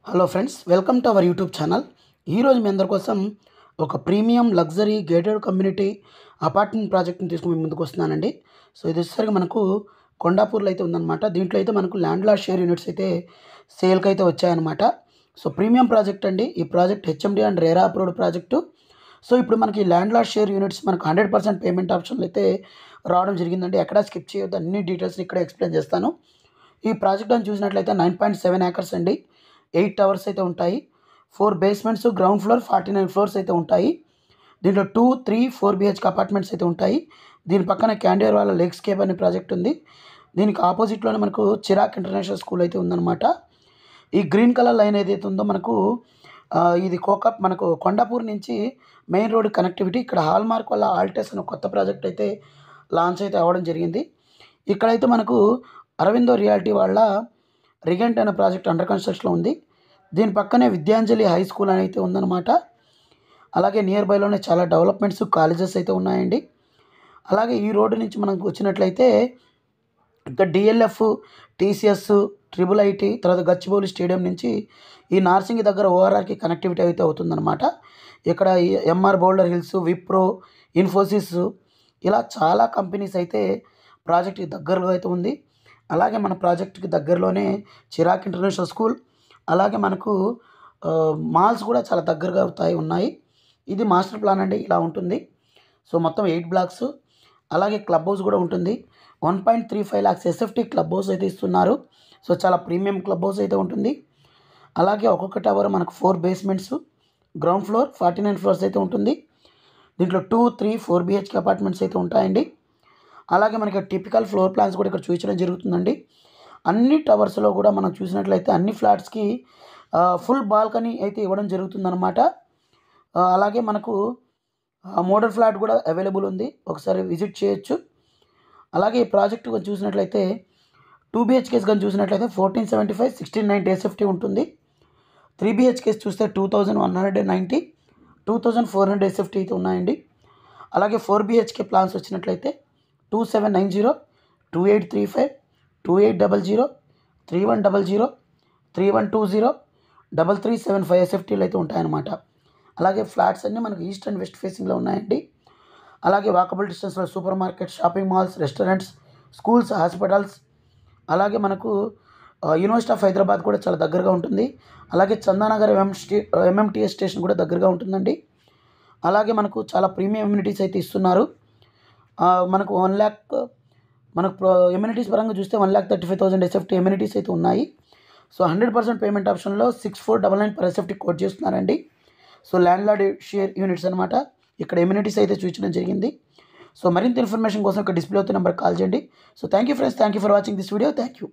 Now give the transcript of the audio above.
Hello friends, welcome to our YouTube channel. ఈరోజు మీ అందరి కోసం ఒక premium luxury gated community apartment ప్రాజెక్ట్ని తీసుకుని మీ ముందుకు వస్తున్నానండి. సో ఇది వచ్చేసరికి మనకు కొండాపూర్లో అయితే ఉందన్నమాట. దీంట్లో అయితే మనకు ల్యాండ్ లార్డ్ షేర్ యూనిట్స్ అయితే సేల్కి అయితే వచ్చాయన్నమాట. సో ప్రీమియం ప్రాజెక్ట్ అండి. ఈ project HMD and RERA approved project. So ఇప్పుడు మనకి ల్యాండ్ లార్డ్ షేర్ యూనిట్స్ మనకు 100% పేమెంట్ ఆప్షన్లు అయితే రావడం జరిగిందండి. ఎక్కడ స్కిప్ చేయొద్దు, అన్ని డీటెయిల్స్ని ఇక్కడ ఎక్స్ప్లెయిన్ చేస్తాను. ఈ ప్రాజెక్ట్ అని చూసినట్లయితే 9.7 ఏకర్స్ అండి. 8 టవర్స్ అయితే ఉంటాయి. 4 బేస్మెంట్స్, గ్రౌండ్ ఫ్లోర్, 49 ఫ్లోర్స్ అయితే ఉంటాయి. దీంట్లో 2, 3, 4 BHK అపార్ట్మెంట్స్ అయితే ఉంటాయి. దీని పక్కన క్యాండియర్ వాళ్ళ లేక్స్కేప్ అనే ప్రాజెక్ట్ ఉంది. దీనికి ఆపోజిట్లోనే మనకు చిరాక్ ఇంటర్నేషనల్ స్కూల్ అయితే ఉందన్నమాట. ఈ గ్రీన్ కలర్ లైన్ ఏదైతే ఉందో మనకు ఇది మనకు కొండాపూర్ నుంచి మెయిన్ రోడ్ కనెక్టివిటీ. ఇక్కడ హాల్మార్క్ వల్ల ఆల్టెస్ అనే కొత్త ప్రాజెక్ట్ అయితే లాంచ్ అయితే అవ్వడం జరిగింది. ఇక్కడైతే మనకు అరవిందో రియాలిటీ వాళ్ళ రిగెంట్ అనే ప్రాజెక్ట్ అండర్ కన్స్ట్రక్షన్లో ఉంది. దీని పక్కనే విద్యాంజలి హై స్కూల్ అని అయితే ఉందన్నమాట. అలాగే నియర్ బైలోనే చాలా డెవలప్మెంట్స్, కాలేజెస్ అయితే ఉన్నాయండి. అలాగే ఈ రోడ్డు నుంచి మనకు వచ్చినట్లయితే ఇంకా డిఎల్ఎఫ్, టీసీఎస్, ట్రిపుల్ ఐటీ, తర్వాత గచ్చిబౌలి స్టేడియం నుంచి ఈ నార్సింగి దగ్గర ఓఆర్ఆర్కి కనెక్టివిటీ అయితే అవుతుందన్నమాట. ఇక్కడ MR boulder hills, Wipro, Infosys, ఇలా చాలా కంపెనీస్ అయితే ప్రాజెక్ట్కి దగ్గరలో అయితే ఉంది. అలాగే మన ప్రాజెక్ట్కి దగ్గరలోనే చిరాక్ ఇంటర్నేషనల్ స్కూల్, అలాగే మనకు మాల్స్ కూడా చాలా దగ్గరగా ఉన్నాయి. ఇది మాస్టర్ ప్లాన్ అండి, ఇలా ఉంటుంది. సో మొత్తం 8 బ్లాక్స్. అలాగే క్లబ్ హౌస్ కూడా ఉంటుంది. 1.35 lakhs ఎస్ఎఫ్టీ క్లబ్ హౌస్ అయితే ఇస్తున్నారు. సో చాలా ప్రీమియం క్లబ్ హౌస్ అయితే ఉంటుంది. అలాగే ఒక్కొక్క టవర్ మనకు 4 బేస్మెంట్స్, గ్రౌండ్ ఫ్లోర్, 49 ఫ్లోర్స్ అయితే ఉంటుంది. దీంట్లో 2, 3, 4 BHK అపార్ట్మెంట్స్ అయితే ఉంటాయండి. అలాగే మనకి టిపికల్ ఫ్లోర్ ప్లాన్స్ కూడా ఇక్కడ చూపించడం జరుగుతుందండి. అన్ని టవర్స్లో కూడా మనం చూసినట్లయితే అన్ని ఫ్లాట్స్కి ఫుల్ బాల్కనీ అయితే ఇవ్వడం జరుగుతుందన్నమాట. అలాగే మనకు మోడల్ ఫ్లాట్ కూడా అవైలబుల్ ఉంది, ఒకసారి విజిట్ చేయొచ్చు. అలాగే ఈ ప్రాజెక్ట్ చూసినట్లయితే 2 BHKs కానీ చూసినట్లయితే 1475, 1690 ఎస్ఎఫ్టీ ఉంటుంది. 3 BHKs చూస్తే 2190, 2400 ఎస్ఎఫ్టీ అయితే ఉన్నాయండి. అలాగే 4 BHK ప్లాన్స్ వచ్చినట్లయితే 2790, 2835, 2800, 3100, 3120, 3375 ఎస్ఎఫ్టీలు అయితే ఉంటాయన్నమాట. అలాగే ఫ్లాట్స్ అన్నీ మనకు ఈస్ట్ అండ్ వెస్ట్ ఫేసింగ్లో ఉన్నాయండి. అలాగే వాకబుల్ డిస్టెన్స్లో super market, shopping malls, restaurants, schools, hospitals, అలాగే మనకు యూనివర్సిటీ ఆఫ్ హైదరాబాద్ కూడా చాలా దగ్గరగా ఉంటుంది. అలాగే చందానగర్ ఎంఎంటీఎస్ స్టేషన్ కూడా దగ్గరగా ఉంటుందండి. అలాగే మనకు చాలా ప్రీమియం ఎమ్యూనిటీస్ అయితే ఇస్తున్నారు. మనకు 1 lakh, మనకు ఎమ్యూనిటీస్ పరంగా చూస్తే 1,35,000 ఎస్ఎఫ్టీ ఎమ్యూనిటీస్ అయితే ఉన్నాయి. సో 100% పేమెంట్ ఆప్షన్లో 6499 per ఎస్ఎఫ్టీ కోట్ చేస్తున్నారండి. So land lord share units అనమాట. ఇక్కడ ఎమ్యూనిటీస్ అయితే చూపించడం జరిగింది. సో మరింత ఇన్ఫర్మేషన్ కోసం ఇక్కడ డిస్ప్లే అవుతున్న నెంబర్ కాల్ చేయండి. So thank you friends, thank you for watching this video. Thank you.